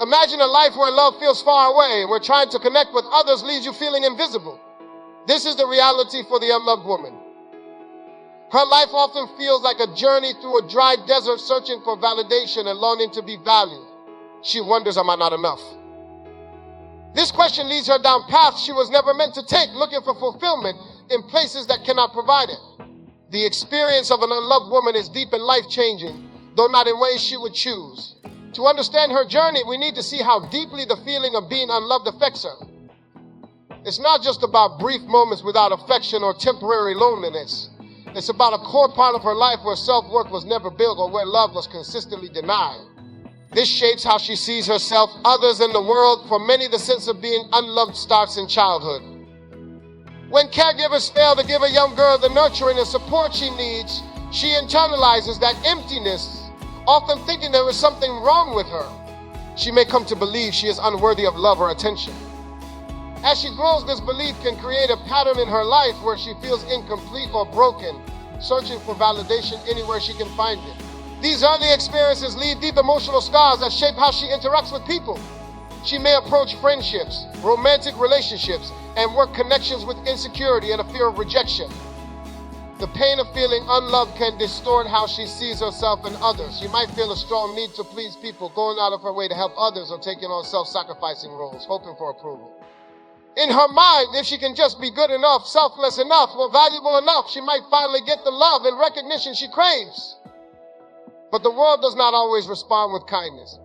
Imagine a life where love feels far away, where trying to connect with others leaves you feeling invisible. This is the reality for the unloved woman. Her life often feels like a journey through a dry desert, searching for validation and longing to be valued. She wonders, am I not enough? This question leads her down paths she was never meant to take, looking for fulfillment in places that cannot provide it. The experience of an unloved woman is deep and life-changing, though not in ways she would choose. To understand her journey, we need to see how deeply the feeling of being unloved affects her. It's not just about brief moments without affection or temporary loneliness. It's about a core part of her life where self-worth was never built or where love was consistently denied. This shapes how she sees herself, others, and the world. For many, the sense of being unloved starts in childhood. When caregivers fail to give a young girl the nurturing and support she needs, she internalizes that emptiness, often thinking there is something wrong with her. She may come to believe she is unworthy of love or attention. As she grows, this belief can create a pattern in her life where she feels incomplete or broken, searching for validation anywhere she can find it. These early experiences leave deep emotional scars that shape how she interacts with people. She may approach friendships, romantic relationships, and work connections with insecurity and a fear of rejection. The pain of feeling unloved can distort how she sees herself and others. She might feel a strong need to please people, going out of her way to help others or taking on self-sacrificing roles, hoping for approval. In her mind, if she can just be good enough, selfless enough, or valuable enough, she might finally get the love and recognition she craves. But the world does not always respond with kindness.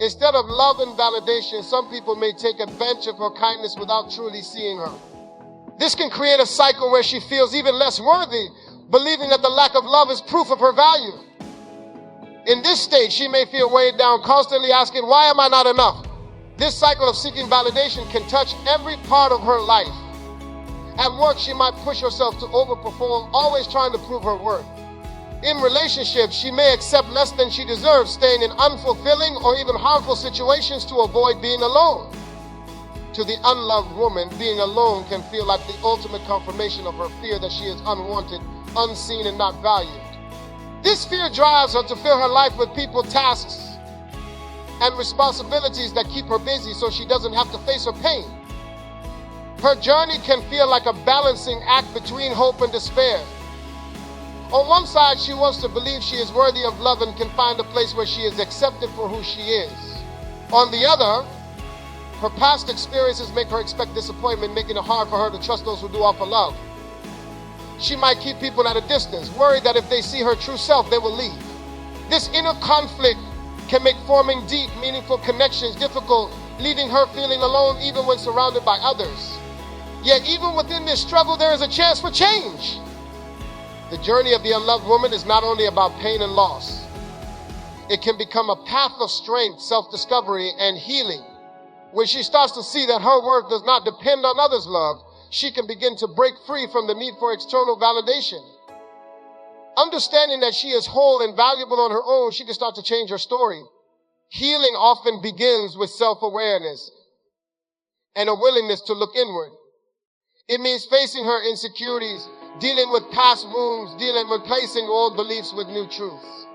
Instead of love and validation, some people may take advantage of her kindness without truly seeing her. This can create a cycle where she feels even less worthy, believing that the lack of love is proof of her value. In this state, she may feel weighed down, constantly asking, why am I not enough? This cycle of seeking validation can touch every part of her life. At work, she might push herself to overperform, always trying to prove her worth. In relationships, she may accept less than she deserves, staying in unfulfilling or even harmful situations to avoid being alone. To the unloved woman, being alone can feel like the ultimate confirmation of her fear that she is unwanted, unseen, and not valued. This fear drives her to fill her life with people, tasks, and responsibilities that keep her busy so she doesn't have to face her pain. Her journey can feel like a balancing act between hope and despair. On one side, she wants to believe she is worthy of love and can find a place where she is accepted for who she is. On the other, her past experiences make her expect disappointment, making it hard for her to trust those who do offer love. She might keep people at a distance, worried that if they see her true self, they will leave. This inner conflict can make forming deep, meaningful connections difficult, leaving her feeling alone even when surrounded by others. Yet even within this struggle, there is a chance for change. The journey of the unloved woman is not only about pain and loss. It can become a path of strength, self-discovery, and healing. When she starts to see that her worth does not depend on others' love, she can begin to break free from the need for external validation. Understanding that she is whole and valuable on her own, she can start to change her story. Healing often begins with self-awareness and a willingness to look inward. It means facing her insecurities, dealing with past wounds, replacing old beliefs with new truths.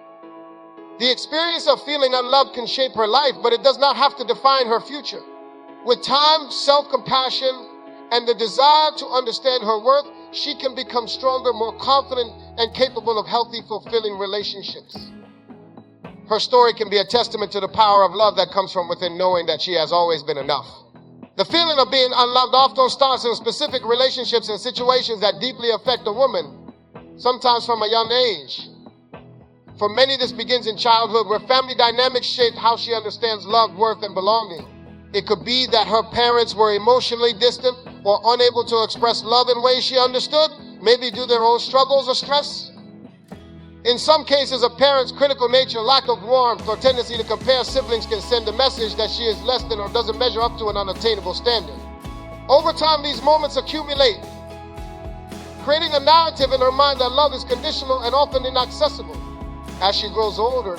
The experience of feeling unloved can shape her life, but it does not have to define her future. With time, self-compassion, and the desire to understand her worth, she can become stronger, more confident, and capable of healthy, fulfilling relationships. Her story can be a testament to the power of love that comes from within, knowing that she has always been enough. The feeling of being unloved often starts in specific relationships and situations that deeply affect a woman, sometimes from a young age. For many, this begins in childhood, where family dynamics shape how she understands love, worth, and belonging. It could be that her parents were emotionally distant or unable to express love in ways she understood, maybe due to their own struggles or stress. In some cases, a parent's critical nature, lack of warmth, or tendency to compare siblings can send a message that she is less than or doesn't measure up to an unattainable standard. Over time, these moments accumulate, creating a narrative in her mind that love is conditional and often inaccessible. As she grows older,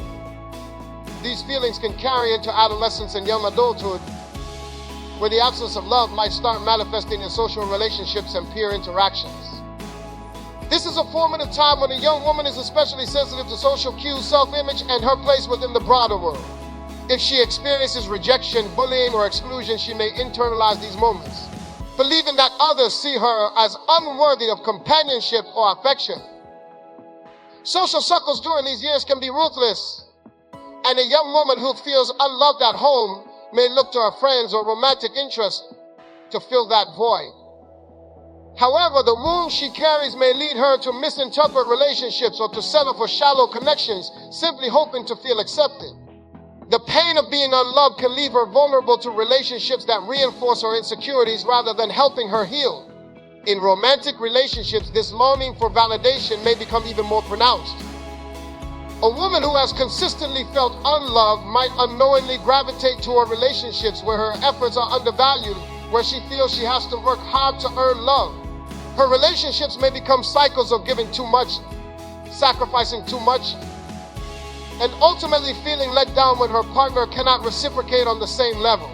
these feelings can carry into adolescence and young adulthood, where the absence of love might start manifesting in social relationships and peer interactions. This is a formative time when a young woman is especially sensitive to social cues, self-image, and her place within the broader world. If she experiences rejection, bullying, or exclusion, she may internalize these moments, believing that others see her as unworthy of companionship or affection. Social circles during these years can be ruthless, and a young woman who feels unloved at home may look to her friends or romantic interests to fill that void. However, the wound she carries may lead her to misinterpret relationships or to settle for shallow connections, simply hoping to feel accepted. The pain of being unloved can leave her vulnerable to relationships that reinforce her insecurities rather than helping her heal. In romantic relationships, this longing for validation may become even more pronounced. A woman who has consistently felt unloved might unknowingly gravitate toward relationships where her efforts are undervalued, where she feels she has to work hard to earn love. Her relationships may become cycles of giving too much, sacrificing too much, and ultimately feeling let down when her partner cannot reciprocate on the same level.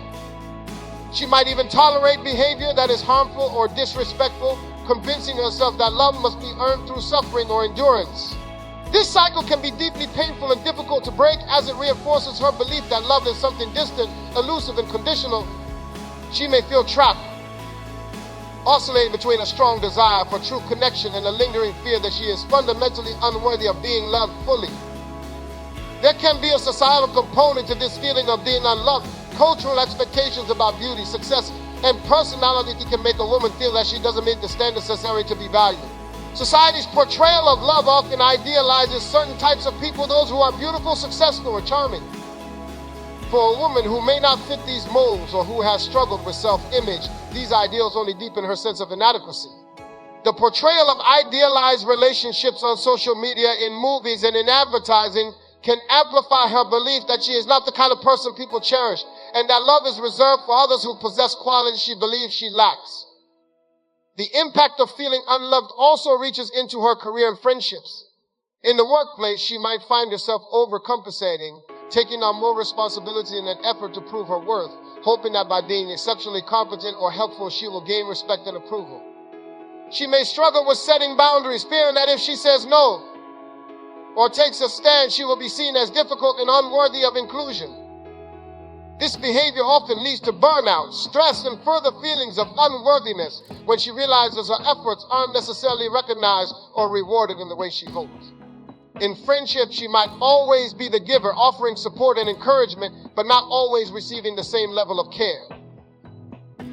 She might even tolerate behavior that is harmful or disrespectful, convincing herself that love must be earned through suffering or endurance. This cycle can be deeply painful and difficult to break, as it reinforces her belief that love is something distant, elusive, and conditional. She may feel trapped, oscillating between a strong desire for true connection and a lingering fear that she is fundamentally unworthy of being loved fully. There can be a societal component to this feeling of being unloved. Cultural expectations about beauty, success, and personality can make a woman feel that she doesn't meet the standards necessary to be valued. Society's portrayal of love often idealizes certain types of people, those who are beautiful, successful, or charming. For a woman who may not fit these molds or who has struggled with self-image, these ideals only deepen her sense of inadequacy. The portrayal of idealized relationships on social media, in movies, and in advertising can amplify her belief that she is not the kind of person people cherish, and that love is reserved for others who possess qualities she believes she lacks. The impact of feeling unloved also reaches into her career and friendships. In the workplace, she might find herself overcompensating, taking on more responsibility in an effort to prove her worth, hoping that by being exceptionally competent or helpful, she will gain respect and approval. She may struggle with setting boundaries, fearing that if she says no or takes a stand, she will be seen as difficult and unworthy of inclusion. This behavior often leads to burnout, stress, and further feelings of unworthiness when she realizes her efforts aren't necessarily recognized or rewarded in the way she hopes. In friendship, she might always be the giver, offering support and encouragement, but not always receiving the same level of care.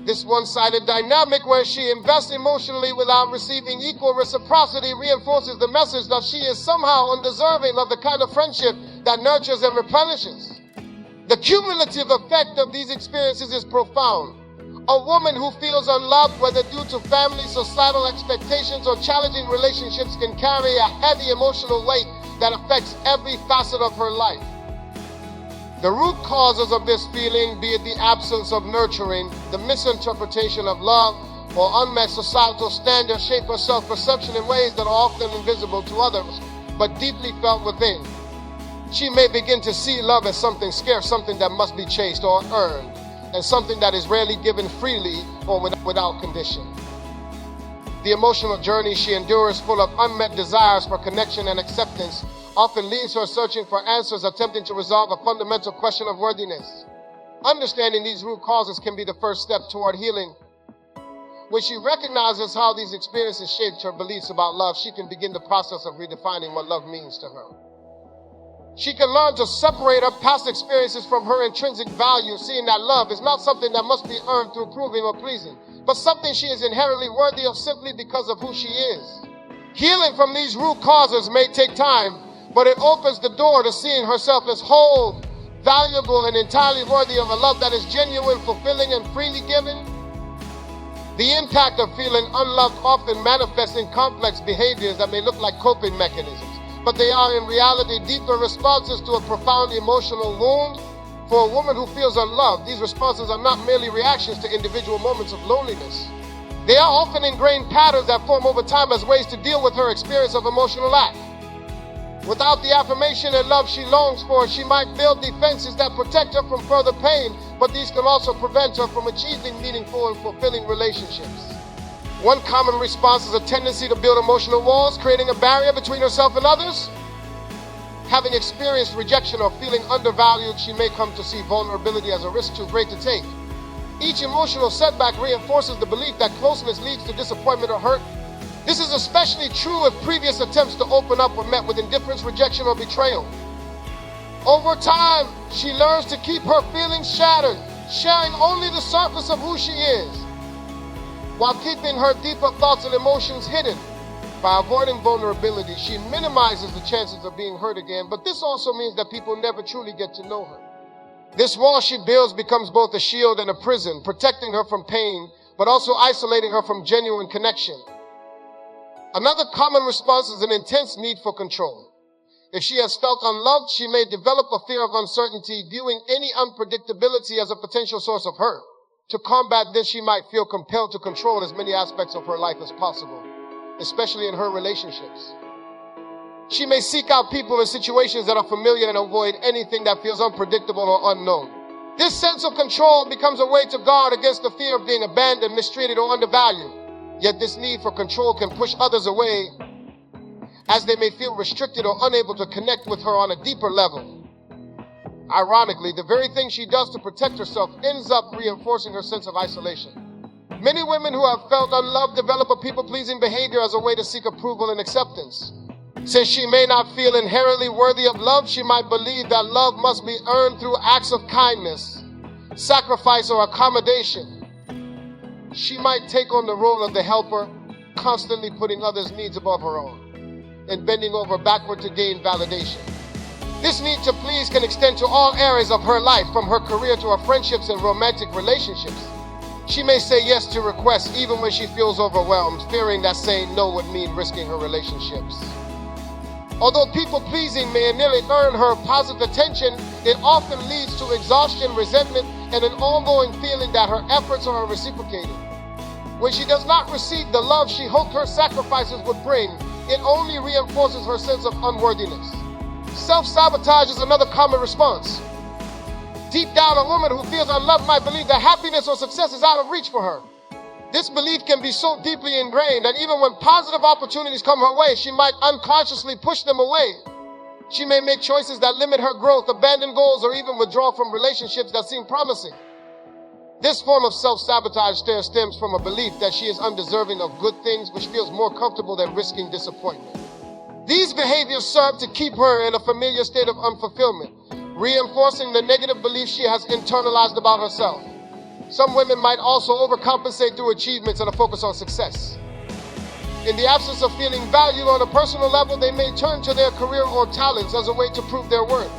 This one-sided dynamic, where she invests emotionally without receiving equal reciprocity, reinforces the message that she is somehow undeserving of the kind of friendship that nurtures and replenishes. The cumulative effect of these experiences is profound. A woman who feels unloved, whether due to family, societal expectations, or challenging relationships, can carry a heavy emotional weight that affects every facet of her life. The root causes of this feeling, be it the absence of nurturing, the misinterpretation of love, or unmet societal standards, shape her self-perception in ways that are often invisible to others, but deeply felt within. She may begin to see love as something scarce, something that must be chased or earned, and something that is rarely given freely or without condition. The emotional journey she endures, full of unmet desires for connection and acceptance, often leaves her searching for answers, attempting to resolve a fundamental question of worthiness. Understanding these root causes can be the first step toward healing. When she recognizes how these experiences shaped her beliefs about love, she can begin the process of redefining what love means to her. She can learn to separate her past experiences from her intrinsic value, seeing that love is not something that must be earned through proving or pleasing, but something she is inherently worthy of simply because of who she is. Healing from these root causes may take time, but it opens the door to seeing herself as whole, valuable, and entirely worthy of a love that is genuine, fulfilling, and freely given. The impact of feeling unloved often manifests in complex behaviors that may look like coping mechanisms, but they are in reality deeper responses to a profound emotional wound. For a woman who feels unloved, these responses are not merely reactions to individual moments of loneliness. They are often ingrained patterns that form over time as ways to deal with her experience of emotional lack. Without the affirmation and love she longs for, she might build defenses that protect her from further pain, but these can also prevent her from achieving meaningful and fulfilling relationships. One common response is a tendency to build emotional walls, creating a barrier between herself and others. Having experienced rejection or feeling undervalued, she may come to see vulnerability as a risk too great to take. Each emotional setback reinforces the belief that closeness leads to disappointment or hurt. This is especially true if previous attempts to open up were met with indifference, rejection, or betrayal. Over time, she learns to keep her feelings shattered, sharing only the surface of who she is, while keeping her deeper thoughts and emotions hidden. By avoiding vulnerability, she minimizes the chances of being hurt again, but this also means that people never truly get to know her. This wall she builds becomes both a shield and a prison, protecting her from pain, but also isolating her from genuine connection. Another common response is an intense need for control. If she has felt unloved, she may develop a fear of uncertainty, viewing any unpredictability as a potential source of hurt. To combat this, she might feel compelled to control as many aspects of her life as possible, especially in her relationships. She may seek out people and situations that are familiar and avoid anything that feels unpredictable or unknown. This sense of control becomes a way to guard against the fear of being abandoned, mistreated, or undervalued. Yet this need for control can push others away, as they may feel restricted or unable to connect with her on a deeper level. Ironically, the very thing she does to protect herself ends up reinforcing her sense of isolation. Many women who have felt unloved develop a people-pleasing behavior as a way to seek approval and acceptance. Since she may not feel inherently worthy of love, she might believe that love must be earned through acts of kindness, sacrifice, or accommodation. She might take on the role of the helper, constantly putting others' needs above her own, and bending over backward to gain validation. This need to please can extend to all areas of her life, from her career to her friendships and romantic relationships. She may say yes to requests even when she feels overwhelmed, fearing that saying no would mean risking her relationships. Although people-pleasing may nearly earn her positive attention, it often leads to exhaustion, resentment, and an ongoing feeling that her efforts are reciprocated. When she does not receive the love she hoped her sacrifices would bring, it only reinforces her sense of unworthiness. Self-sabotage is another common response. Deep down, a woman who feels unloved might believe that happiness or success is out of reach for her. This belief can be so deeply ingrained that even when positive opportunities come her way, she might unconsciously push them away. She may make choices that limit her growth, abandon goals, or even withdraw from relationships that seem promising. This form of self-sabotage stems from a belief that she is undeserving of good things, which feels more comfortable than risking disappointment. These behaviors serve to keep her in a familiar state of unfulfillment, reinforcing the negative beliefs she has internalized about herself. Some women might also overcompensate through achievements and a focus on success. In the absence of feeling valued on a personal level, they may turn to their career or talents as a way to prove their worth.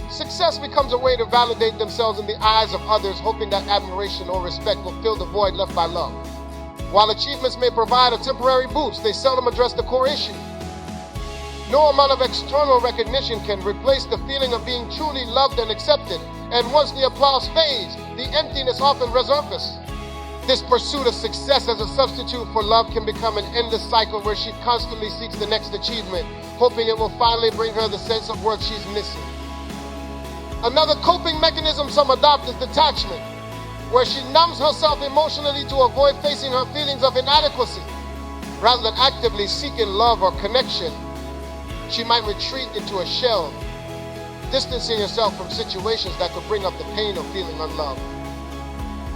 Success becomes a way to validate themselves in the eyes of others, hoping that admiration or respect will fill the void left by love. While achievements may provide a temporary boost, they seldom address the core issue. No amount of external recognition can replace the feeling of being truly loved and accepted, and once the applause fades, the emptiness often resurfaces. This pursuit of success as a substitute for love can become an endless cycle where she constantly seeks the next achievement, hoping it will finally bring her the sense of worth she's missing. Another coping mechanism some adopt is detachment, where she numbs herself emotionally to avoid facing her feelings of inadequacy. Rather than actively seeking love or connection, she might retreat into a shell, distancing herself from situations that could bring up the pain of feeling unloved.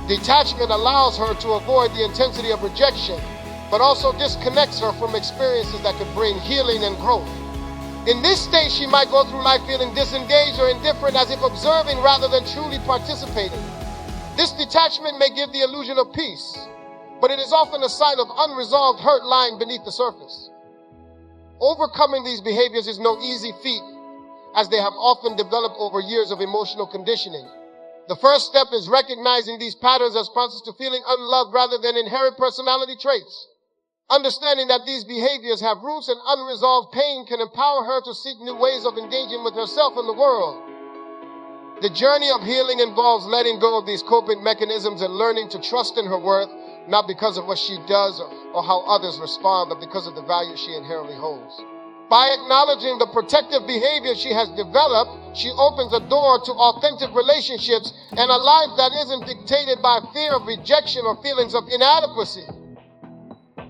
Detachment allows her to avoid the intensity of rejection, but also disconnects her from experiences that could bring healing and growth. In this state, she might go through life feeling disengaged or indifferent, as if observing rather than truly participating. This detachment may give the illusion of peace, but it is often a sign of unresolved hurt lying beneath the surface. Overcoming these behaviors is no easy feat, as they have often developed over years of emotional conditioning. The first step is recognizing these patterns as responses to feeling unloved rather than inherent personality traits. Understanding that these behaviors have roots in unresolved pain can empower her to seek new ways of engaging with herself and the world. The journey of healing involves letting go of these coping mechanisms and learning to trust in her worth, not because of what she does or how others respond, but because of the value she inherently holds. By acknowledging the protective behavior she has developed, she opens a door to authentic relationships and a life that isn't dictated by fear of rejection or feelings of inadequacy.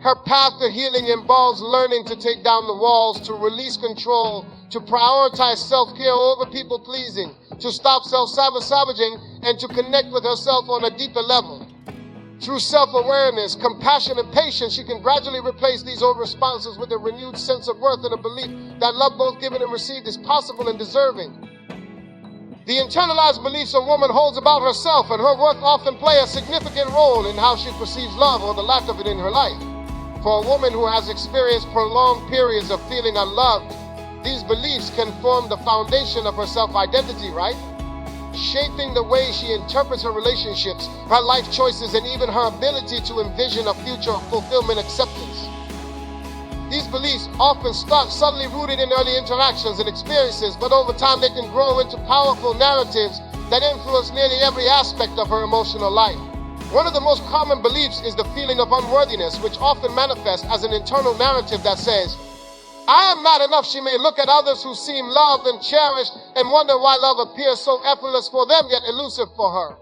Her path to healing involves learning to take down the walls, to release control, to prioritize self-care over people-pleasing, to stop self-sabotaging, and to connect with herself on a deeper level. Through self-awareness, compassion, and patience, she can gradually replace these old responses with a renewed sense of worth and a belief that love both given and received is possible and deserving. The internalized beliefs a woman holds about herself and her worth often play a significant role in how she perceives love or the lack of it in her life. For a woman who has experienced prolonged periods of feeling unloved, these beliefs can form the foundation of her self-identity, right? Shaping the way she interprets her relationships, her life choices, and even her ability to envision a future of fulfillment acceptance. These beliefs often start subtly rooted in early interactions and experiences, but over time they can grow into powerful narratives that influence nearly every aspect of her emotional life. One of the most common beliefs is the feeling of unworthiness, which often manifests as an internal narrative that says, "I am not enough." She may look at others who seem loved and cherished and wonder why love appears so effortless for them yet elusive for her.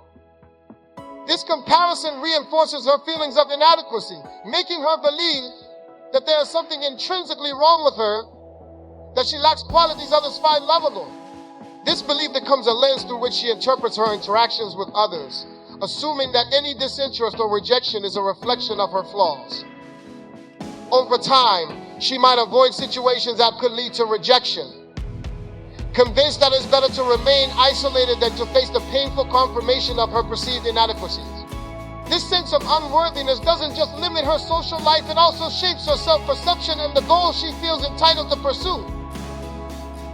This comparison reinforces her feelings of inadequacy, making her believe that there is something intrinsically wrong with her, that she lacks qualities others find lovable. This belief becomes a lens through which she interprets her interactions with others, assuming that any disinterest or rejection is a reflection of her flaws. Over time, she might avoid situations that could lead to rejection, convinced that it's better to remain isolated than to face the painful confirmation of her perceived inadequacies. This sense of unworthiness doesn't just limit her social life, it also shapes her self-perception and the goals she feels entitled to pursue.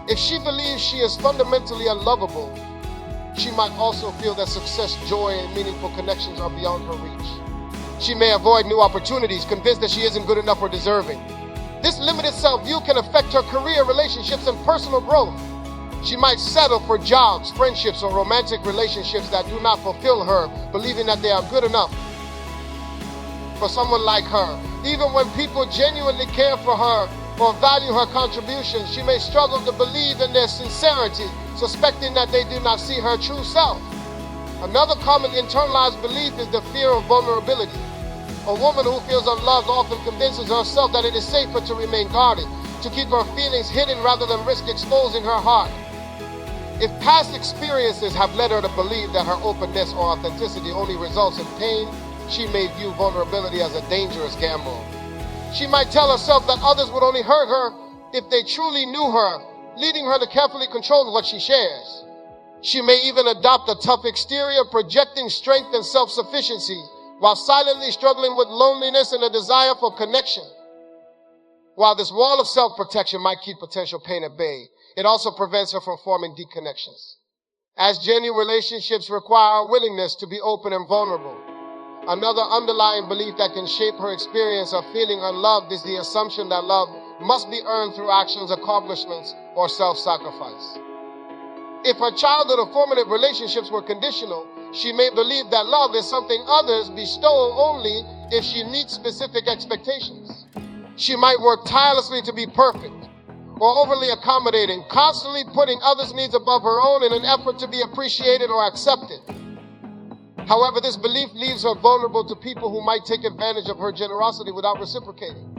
If she believes she is fundamentally unlovable, she might also feel that success, joy, and meaningful connections are beyond her reach. She may avoid new opportunities, convinced that she isn't good enough or deserving. This limited self-view can affect her career, relationships, and personal growth. She might settle for jobs, friendships, or romantic relationships that do not fulfill her, believing that they are good enough for someone like her. Even when people genuinely care for her or value her contributions, she may struggle to believe in their sincerity, suspecting that they do not see her true self. Another common internalized belief is the fear of vulnerability. A woman who feels unloved often convinces herself that it is safer to remain guarded, to keep her feelings hidden rather than risk exposing her heart. If past experiences have led her to believe that her openness or authenticity only results in pain, she may view vulnerability as a dangerous gamble. She might tell herself that others would only hurt her if they truly knew her, leading her to carefully control what she shares. She may even adopt a tough exterior, projecting strength and self-sufficiency, while silently struggling with loneliness and a desire for connection. While this wall of self-protection might keep potential pain at bay, it also prevents her from forming deep connections, as genuine relationships require a willingness to be open and vulnerable. Another underlying belief that can shape her experience of feeling unloved is the assumption that love must be earned through actions, accomplishments, or self-sacrifice. If her childhood or formative relationships were conditional, she may believe that love is something others bestow only if she meets specific expectations. She might work tirelessly to be perfect or overly accommodating, constantly putting others' needs above her own in an effort to be appreciated or accepted. However, this belief leaves her vulnerable to people who might take advantage of her generosity without reciprocating.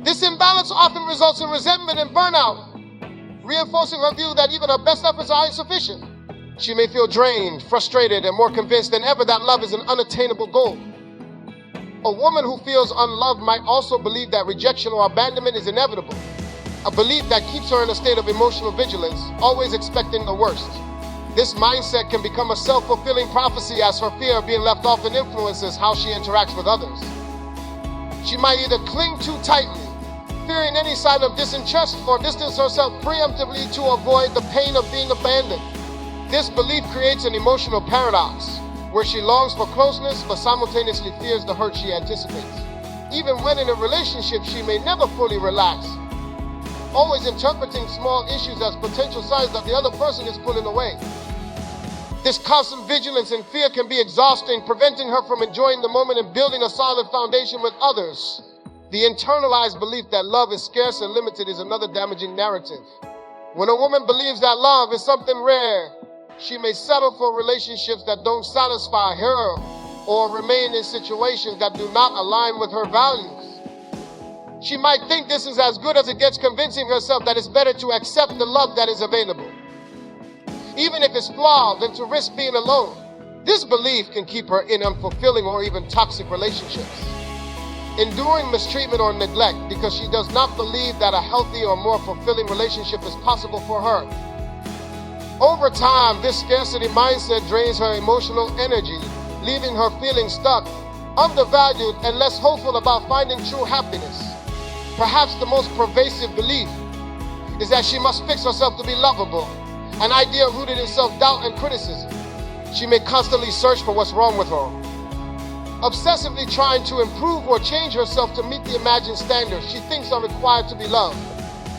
This imbalance often results in resentment and burnout, reinforcing her view that even her best efforts are insufficient. She may feel drained, frustrated, and more convinced than ever that love is an unattainable goal. A woman who feels unloved might also believe that rejection or abandonment is inevitable, a belief that keeps her in a state of emotional vigilance, always expecting the worst. This mindset can become a self-fulfilling prophecy, as her fear of being left often influences how she interacts with others. She might either cling too tightly, fearing any sign of disinterest, or distance herself preemptively to avoid the pain of being abandoned. This belief creates an emotional paradox, where she longs for closeness but simultaneously fears the hurt she anticipates. Even when in a relationship, she may never fully relax, always interpreting small issues as potential signs that the other person is pulling away. This constant vigilance and fear can be exhausting, preventing her from enjoying the moment and building a solid foundation with others. The internalized belief that love is scarce and limited is another damaging narrative. When a woman believes that love is something rare, she may settle for relationships that don't satisfy her or remain in situations that do not align with her values. She might think this is as good as it gets, convincing herself that it's better to accept the love that is available, even if it's flawed, than to risk being alone. This belief can keep her in unfulfilling or even toxic relationships, enduring mistreatment or neglect because she does not believe that a healthy or more fulfilling relationship is possible for her. Over time, this scarcity mindset drains her emotional energy, leaving her feeling stuck, undervalued, and less hopeful about finding true happiness. Perhaps the most pervasive belief is that she must fix herself to be lovable, an idea rooted in self-doubt and criticism. She may constantly search for what's wrong with her, obsessively trying to improve or change herself to meet the imagined standards she thinks are required to be loved.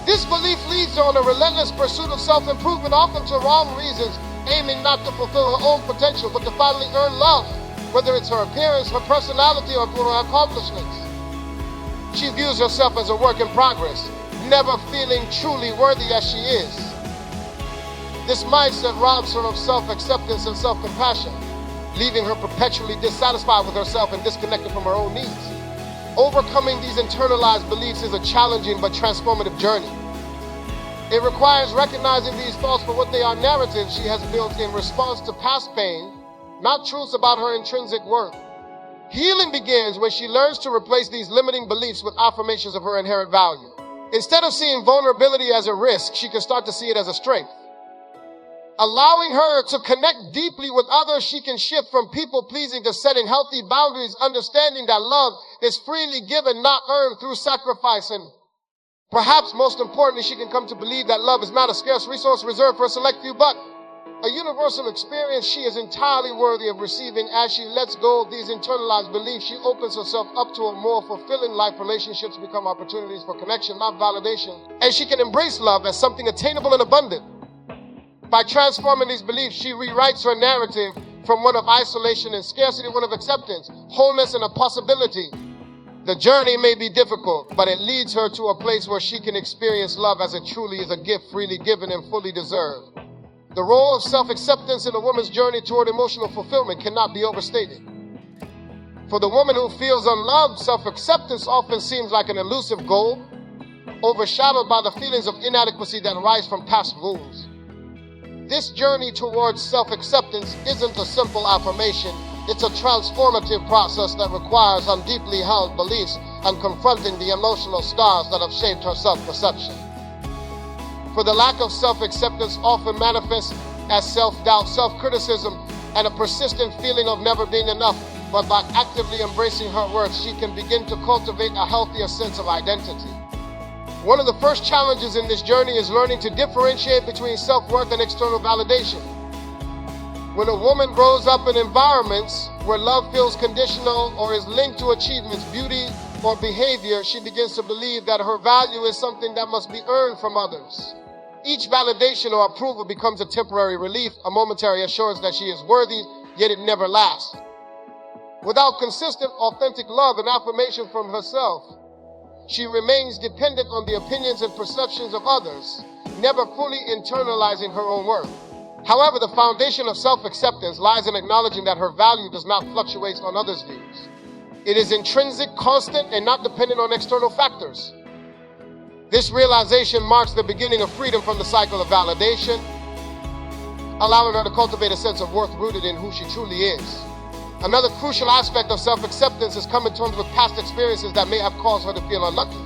This belief leads her on a relentless pursuit of self-improvement, often to wrong reasons, aiming not to fulfill her own potential, but to finally earn love, whether it's her appearance, her personality, or through her accomplishments. She views herself as a work in progress, never feeling truly worthy as she is. This mindset robs her of self-acceptance and self-compassion, leaving her perpetually dissatisfied with herself and disconnected from her own needs. Overcoming these internalized beliefs is a challenging but transformative journey. It requires recognizing these thoughts for what they are: narratives she has built in response to past pain, not truths about her intrinsic worth. Healing begins when she learns to replace these limiting beliefs with affirmations of her inherent value. Instead of seeing vulnerability as a risk, she can start to see it as a strength. Allowing her to connect deeply with others, she can shift from people-pleasing to setting healthy boundaries, understanding that love is freely given, not earned through sacrifice. And perhaps most importantly, she can come to believe that love is not a scarce resource reserved for a select few, but a universal experience she is entirely worthy of receiving. As she lets go of these internalized beliefs, she opens herself up to a more fulfilling life. Relationships become opportunities for connection, not validation. And she can embrace love as something attainable and abundant. By transforming these beliefs, she rewrites her narrative from one of isolation and scarcity, one of acceptance, wholeness, and a possibility. The journey may be difficult, but it leads her to a place where she can experience love as it truly is, a gift freely given and fully deserved. The role of self-acceptance in a woman's journey toward emotional fulfillment cannot be overstated. For the woman who feels unloved, self-acceptance often seems like an elusive goal, overshadowed by the feelings of inadequacy that arise from past wounds. This journey towards self-acceptance isn't a simple affirmation. It's a transformative process that requires on deeply held beliefs and confronting the emotional scars that have shaped her self-perception. For the lack of self-acceptance often manifests as self-doubt, self-criticism, and a persistent feeling of never being enough. But by actively embracing her worth, she can begin to cultivate a healthier sense of identity. One of the first challenges in this journey is learning to differentiate between self-worth and external validation. When a woman grows up in environments where love feels conditional or is linked to achievements, beauty, or behavior, she begins to believe that her value is something that must be earned from others. Each validation or approval becomes a temporary relief, a momentary assurance that she is worthy, yet it never lasts. Without consistent, authentic love and affirmation from herself, she remains dependent on the opinions and perceptions of others, never fully internalizing her own worth. However, the foundation of self-acceptance lies in acknowledging that her value does not fluctuate on others' views. It is intrinsic, constant, and not dependent on external factors. This realization marks the beginning of freedom from the cycle of validation, allowing her to cultivate a sense of worth rooted in who she truly is. Another crucial aspect of self-acceptance is coming to terms with past experiences that may have caused her to feel unlucky.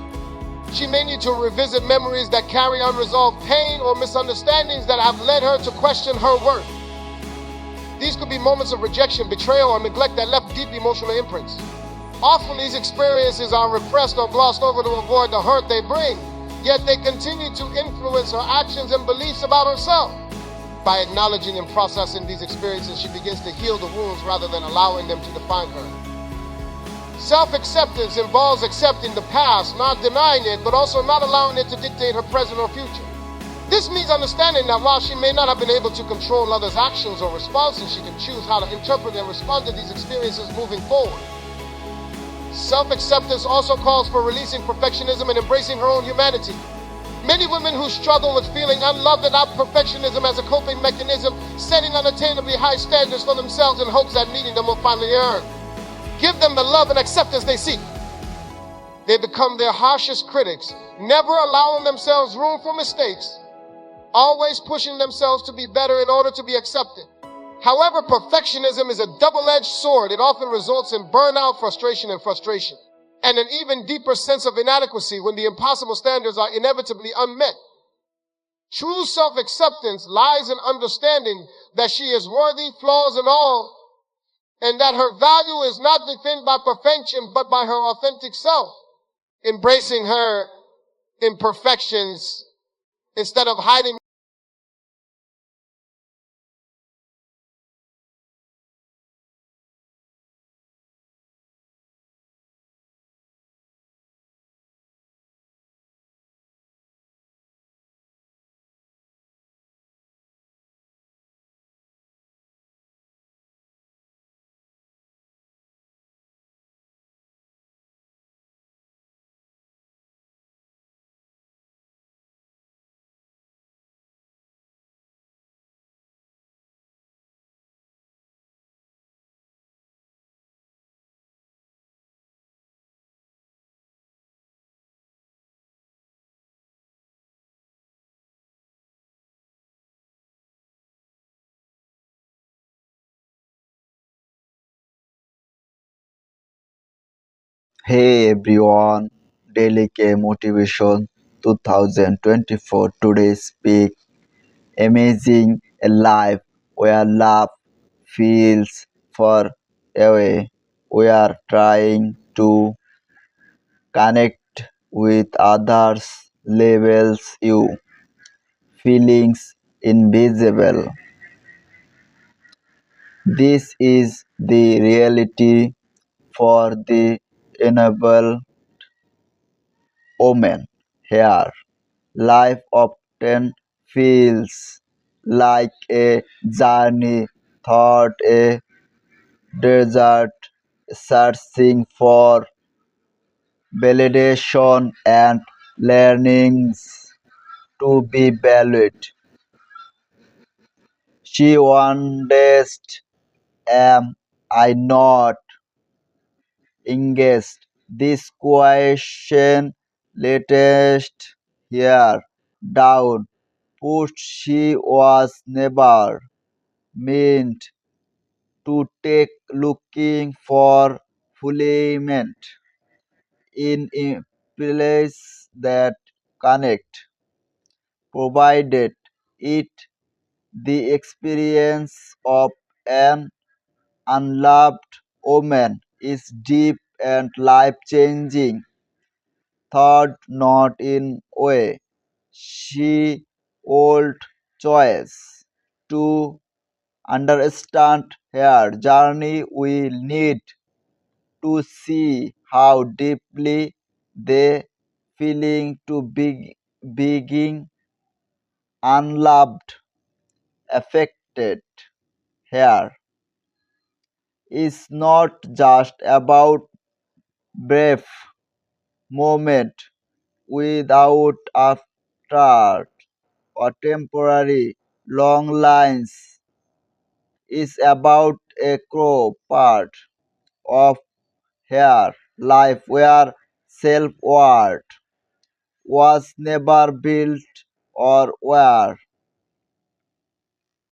She may need to revisit memories that carry unresolved pain or misunderstandings that have led her to question her worth. These could be moments of rejection, betrayal, or neglect that left deep emotional imprints. Often these experiences are repressed or glossed over to avoid the hurt they bring, yet they continue to influence her actions and beliefs about herself. By acknowledging and processing these experiences, she begins to heal the wounds rather than allowing them to define her. Self-acceptance involves accepting the past, not denying it, but also not allowing it to dictate her present or future. This means understanding that while she may not have been able to control others' actions or responses, she can choose how to interpret and respond to these experiences moving forward. Self-acceptance also calls for releasing perfectionism and embracing her own humanity. Many women who struggle with feeling unloved adopt perfectionism as a coping mechanism, setting unattainably high standards for themselves in hopes that meeting them will finally earn. Give them the love and acceptance they seek. They become their harshest critics, never allowing themselves room for mistakes, always pushing themselves to be better in order to be accepted. However, perfectionism is a double-edged sword. It often results in burnout, frustration, and an even deeper sense of inadequacy when the impossible standards are inevitably unmet. True self-acceptance lies in understanding that she is worthy, flaws and all, and that her value is not defined by perfection, but by her authentic self. Embracing her imperfections instead of hiding. Hey everyone, Dailykeymotivation 2024 today speak amazing a life where love feels far away. We are trying to connect with others, levels you feelings invisible. This is the reality for the enable woman here. Life often feels like a journey through a desert, searching for validation and learnings to be valued. She wonders, am I not engaged? This question latest here down pushed she was never meant to take looking for fulfillment in a place that connect, provided it the experience of an unloved woman is deep and life-changing, thought not in way she old choice to understand her journey. We need to see how deeply they feeling to be being unloved affected here is not just about brief moment without after or temporary long lines. Is about a crow part of her life where self-worth was never built or where